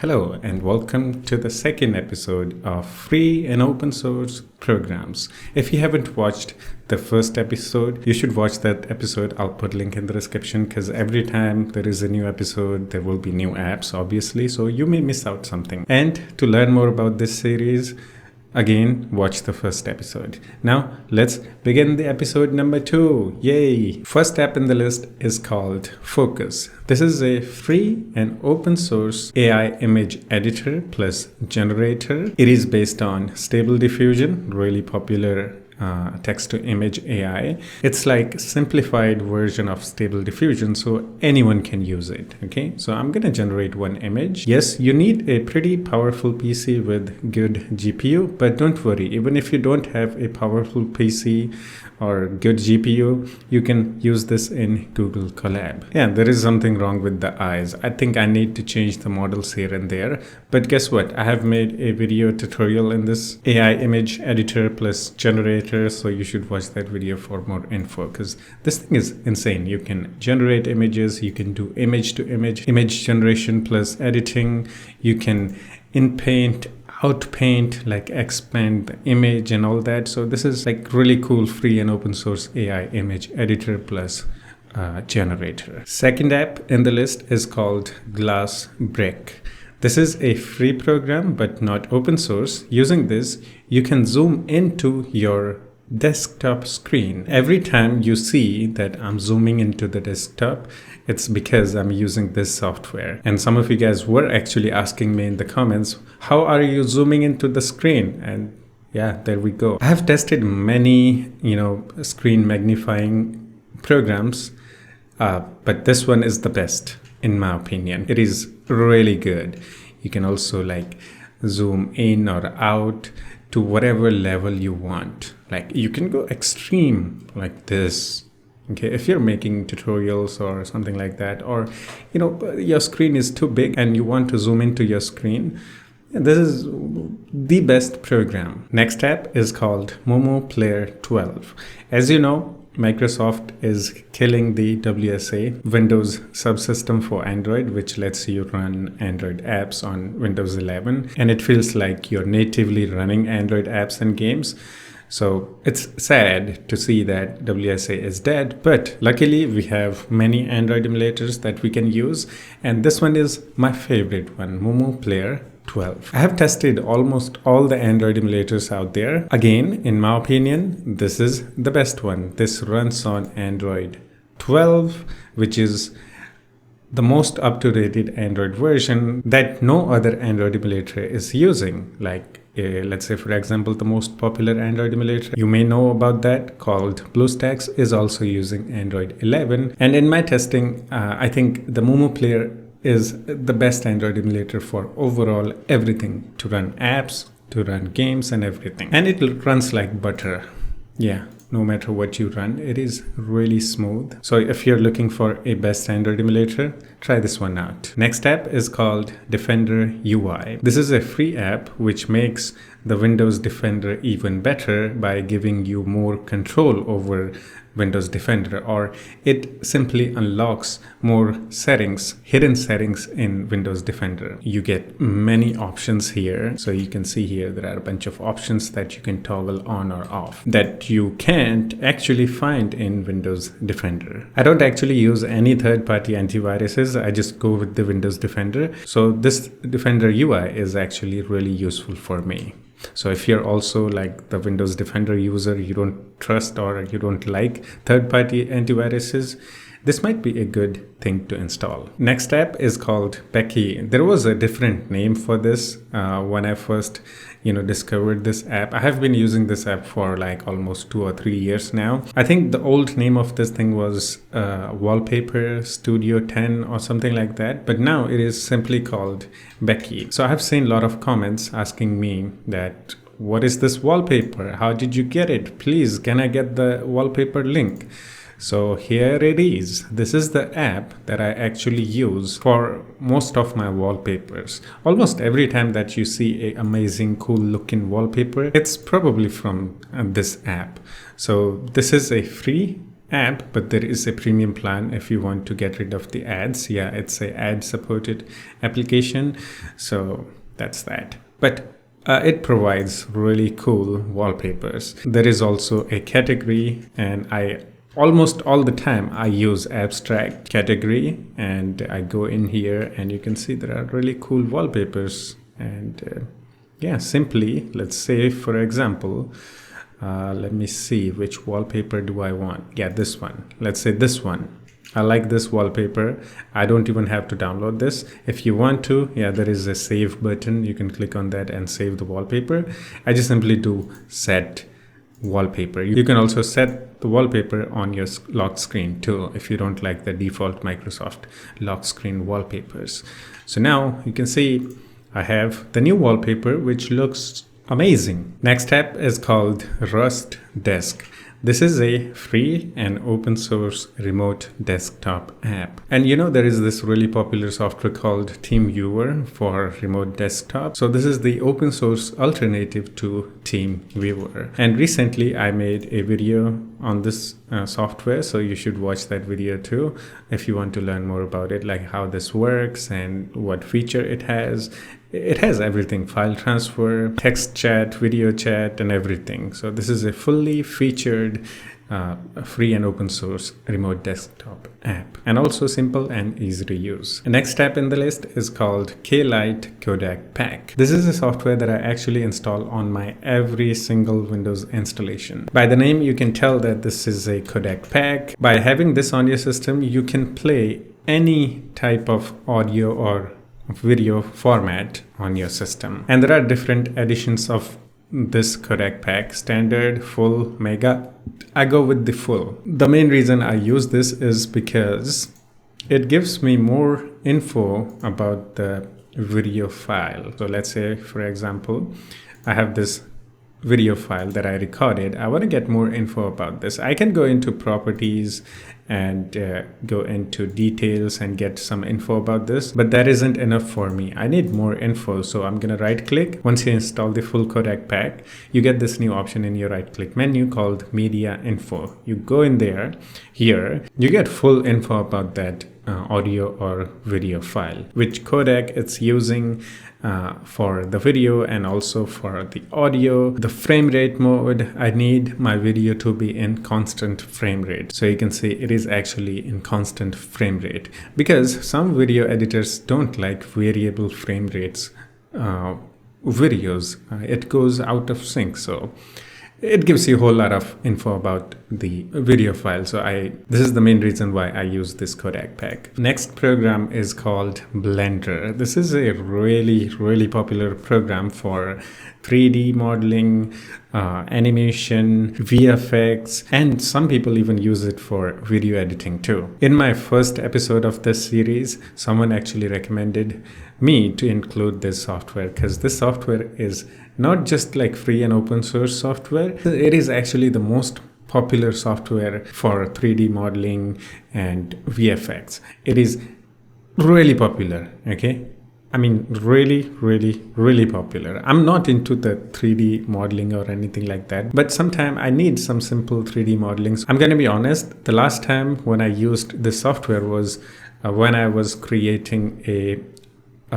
Hello and welcome to the second episode of Free and Open Source Programs. If you haven't watched the first episode, you should watch that episode. I'll put a link in the description because every time there is a new episode, there will be new apps, obviously, so you may miss out something. And to learn more about this series, again, watch the first episode. Now, let's begin the episode number 2. Yay! First app in the list is called Focus. This is a free and open source AI image editor plus generator. It is based on Stable Diffusion, really popular text-to-image AI. It's like simplified version of Stable Diffusion, so anyone can use it. Okay, so I'm gonna generate one image. Yes, you need a pretty powerful PC with good GPU, but don't worry, even if you don't have a powerful PC or good GPU, you can use this in Google Colab. Yeah, there is something wrong with the eyes. I think I need to change the models here and there, but guess what? I have made a video tutorial in this AI image editor plus generator, so you should watch that video for more info because this thing is insane. You can generate images, you can do image to image generation plus editing, you can in Paint outpaint, like expand the image and all that. So this is like really cool free and open source AI image editor plus generator. Second app in the list is called Glassbrick. This is a free program but not open source. Using this, you can zoom into your desktop screen. Every time you see that I'm zooming into the desktop, it's because I'm using this software. And some of you guys were actually asking me in the comments, how are you zooming into the screen? And yeah, there we go. I have tested many, screen magnifying programs, but this one is the best in my opinion. It is really good. You can also like zoom in or out to whatever level you want. Like you can go extreme like this. Okay, if you're making tutorials or something like that, or your screen is too big and you want to zoom into your screen, this is the best program. Next app is called Mumo Player 12. As you know, Microsoft is killing the WSA, Windows subsystem for Android, which lets you run Android apps on Windows 11. And it feels like you're natively running Android apps and games. So it's sad to see that WSA is dead, but luckily we have many Android emulators that we can use. And this one is my favorite one, Mumo Player 12. I have tested almost all the Android emulators out there. Again, in my opinion, this is the best one. This runs on Android 12, which is the most up-to-date Android version that no other Android emulator is using. Like let's say, for example, the most popular Android emulator you may know about that, called BlueStacks, is also using Android 11. And in my testing, I think the Mumo Player is the best Android emulator for overall everything, to run apps, to run games and everything. And it runs like butter. Yeah, no matter what you run, it is really smooth. So if you're looking for a best Android emulator, try this one out. Next app is called Defender UI. This is a free app which makes the Windows Defender even better by giving you more control over Windows Defender, or it simply unlocks more settings, hidden settings in Windows Defender. You get many options here. So you can see here there are a bunch of options that you can toggle on or off that you can't actually find in Windows Defender. I don't actually use any third-party antiviruses. I just go with the Windows Defender. So this Defender UI is actually really useful for me. So if you're also like the Windows Defender user, you don't trust or you don't like third-party antiviruses, this might be a good thing to install. Next app is called Pecky. There was a different name for this when I first discovered this app. I have been using this app for like almost 2 or 3 years now. I think the old name of this thing was Wallpaper Studio 10 or something like that, but now it is simply called Pecky. So I have seen a lot of comments asking me that, what is this wallpaper? How did you get it? Please, can I get the wallpaper link? So here it is. This is the app that I actually use for most of my wallpapers. Almost every time that you see an amazing, cool looking wallpaper, it's probably from this app. So this is a free app, but there is a premium plan if you want to get rid of the ads. Yeah, it's a ad supported application, so that's that. But it provides really cool wallpapers. There is also a category, and I almost all the time I use abstract category, and I go in here and you can see there are really cool wallpapers. And yeah, simply, let's say for example, let me see, which wallpaper do I want? Yeah, this one. Let's say this one. I like this wallpaper. I don't even have to download this. If you want to, yeah, there is a save button. You can click on that and save the wallpaper. I just simply do set wallpaper. You can also set the wallpaper on your lock screen too, if you don't like the default Microsoft lock screen wallpapers. So now you can see I have the new wallpaper, which looks amazing. Next app is called RustDesk. This is a free and open source remote desktop app. And you know, there is this really popular software called TeamViewer for remote desktop. So this is the open source alternative to TeamViewer. And recently I made a video on this software, so you should watch that video too if you want to learn more about it, like how this works and what feature it has. It has everything: file transfer, text chat, video chat, and everything. So this is a fully featured free and open source remote desktop app, and also simple and easy to use. The next app in the list is called KODAK Pack. This is a software that I actually install on my every single Windows installation. By the name, you can tell that this is a KODAK pack. By having this on your system, you can play any type of audio or video format on your system. And there are different editions of this KODAK pack: standard, full, mega. I go with the full. The main reason I use this is because it gives me more info about the video file. So let's say, for example, I have this video file that I recorded. I want to get more info about this. I can go into properties and go into details and get some info about this, but that isn't enough for me. I need more info, so I'm gonna right click. Once you install the full KODAK pack, you get this new option in your right click menu called media info. You go in there, here you get full info about that audio or video file, which codec it's using for the video and also for the audio. The frame rate mode, I need my video to be in constant frame rate. So you can see it is actually in constant frame rate, because some video editors don't like variable frame rates videos. It goes out of sync. So it gives you a whole lot of info about the video file. So this is the main reason why I use this KODAK pack. Next program is called Blender. This is a really popular program for 3D modeling, animation, VFX, and some people even use it for video editing too. In my first episode of this series, someone actually recommended me to include this software, because this software is not just like free and open source software. It is actually the most popular software for 3D modeling and VFX. It is really popular, okay? I mean, really popular. I'm not into the 3D modeling or anything like that, but sometimes I need some simple 3D modeling. I'm gonna be honest, the last time when I used this software was when I was creating a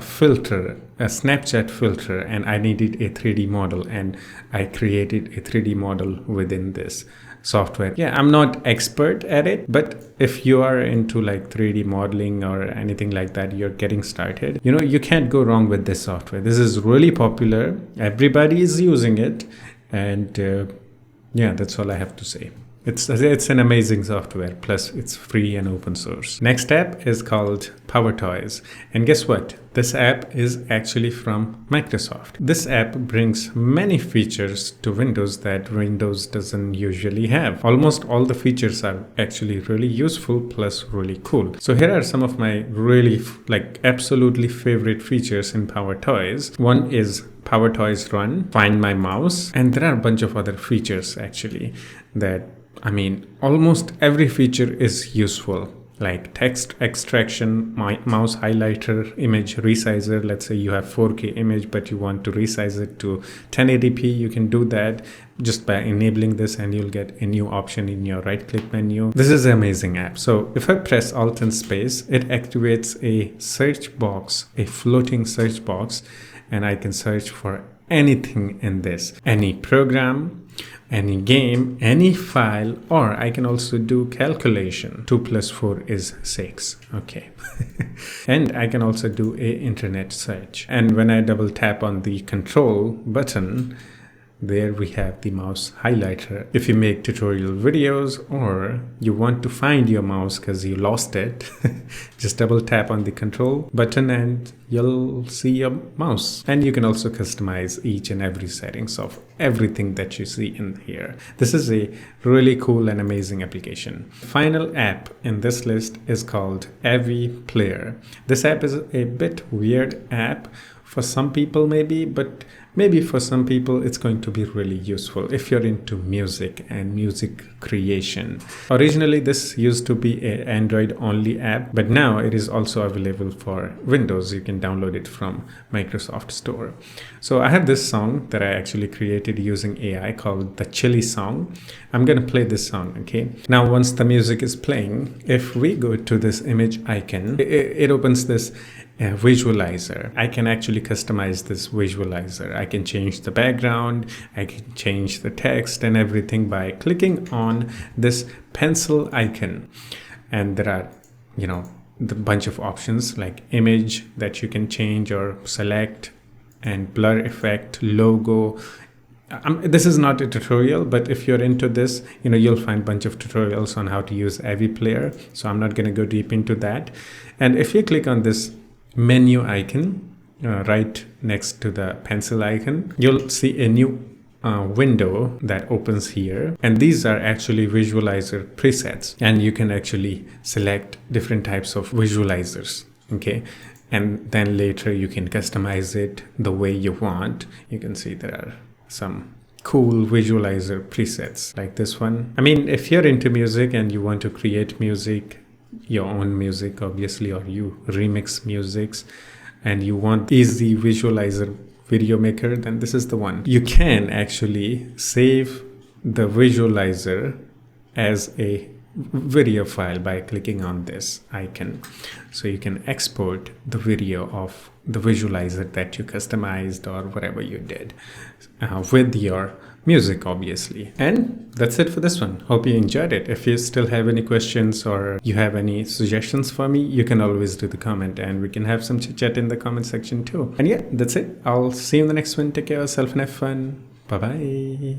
filter, a Snapchat filter, and I needed a 3D model, and I created a 3D model within this software. Yeah, I'm not expert at it, but if you are into like 3D modeling or anything like that, you're getting started, you know, you can't go wrong with this software. This is really popular. Everybody is using it, and yeah, that's all I have to say. It's an amazing software, plus it's free and open source. Next app is called PowerToys. And guess what? This app is actually from Microsoft. This app brings many features to Windows that Windows doesn't usually have. Almost all the features are actually really useful, plus really cool. So here are some of my really absolutely favorite features in PowerToys. One is PowerToys Run, Find My Mouse, and there are a bunch of other features actually that, I mean, almost every feature is useful. like text extraction, mouse highlighter, image resizer. Let's say you have 4K image, but you want to resize it to 1080p. You can do that just by enabling this, and you'll get a new option in your right click menu. This is an amazing app. So if I press Alt and space, it activates a search box, a floating search box, and I can search for anything in this, any program, any game, any file, or I can also do calculation. 2 plus 4 is 6. Okay. And I can also do a internet search. And when I double tap on the control button, there we have the mouse highlighter. If you make tutorial videos or you want to find your mouse because you lost it, just double tap on the control button and you'll see your mouse. And you can also customize each and every settings of everything that you see in here. This is a really cool and amazing application. Final app in this list is called Mumo Player. This app is a bit weird app for some people maybe, but maybe for some people it's going to be really useful if you're into music and music creation. Originally this used to be an Android only app, but now it is also available for Windows. You can download it from Microsoft Store. So I have this song that I actually created using AI called the Chili Song. I'm gonna play this song, okay? Now once the music is playing, if we go to this image icon, it opens this visualizer. I can actually customize this visualizer. I can change the background, I can change the text and everything by clicking on this pencil icon. And there are, the bunch of options like image that you can change or select, and blur effect, logo. This is not a tutorial, but if you're into this, you'll find a bunch of tutorials on how to use Mumo Player. So I'm not going to go deep into that. And if you click on this menu icon right next to the pencil icon, you'll see a new window that opens here, and these are actually visualizer presets, and you can actually select different types of visualizers, okay? And then later you can customize it the way you want. You can see there are some cool visualizer presets like this one. I mean, if you're into music and you want to create music, your own music obviously, or you remix musics and you want easy visualizer video maker, then this is the one. You can actually save the visualizer as a video file by clicking on this icon. So you can export the video of the visualizer that you customized or whatever you did with your music, obviously. And that's it for this one. Hope you enjoyed it. If you still have any questions or you have any suggestions for me, you can always do the comment and we can have some chit chat in the comment section too. And yeah, that's it. I'll see you in the next one. Take care of yourself and have fun. Bye bye.